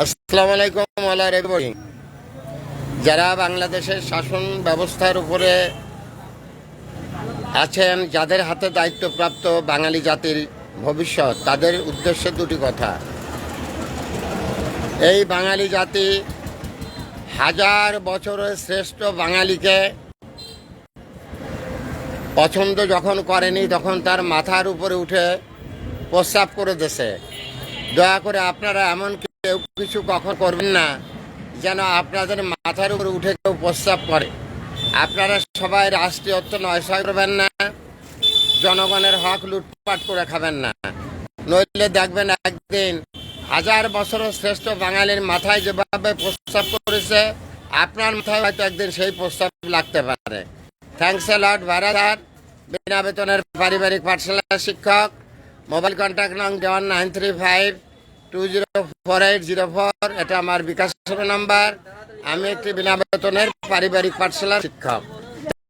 আসসালামু আলাইকুম এভরিবডি। যারা বাংলাদেশের শাসন ব্যবস্থার উপরে আছেন, যাদের হাতে দায়িত্বপ্রাপ্ত বাঙালি জাতির ভবিষ্যৎ, তাদের উদ্দেশ্যে দুটি কথা। এই বাঙালি জাতি হাজার বছরের শ্রেষ্ঠ বাঙালিকে পছন্দ যখন করেনি, তখন তার মাথার উপরে উঠে প্রস্রাব করে দেশে। দয়া করে আপনারা এমন কেউ কিছু কখন করবেন না যেন আপনাদের মাথার উপরে উঠে কেউ প্রস্রাব করে। আপনারা সবাই রাষ্ট্রীয়ত্ব নয়সয় করবেন না, জনগণের হক লুটপাট করে খাবেন না, নইলে দেখবেন একদিন হাজার বছরের শ্রেষ্ঠ বাঙালির মাথায় যেভাবে প্রস্রাব করেছে, আপনার মাথায় হয়তো একদিন সেই প্রস্তাব লাগতে পারে। থ্যাংকস এ লট ভারত। বিনা বেতনের পারিবারিক পাঠশালার শিক্ষক। মোবাইল কন্ট্যাক্ট নং 7935204804। এটা আমার বিকাশ নাম্বার। আমি একটি বিনা বেতনের পারিবারিক পাঠশালার শিক্ষক।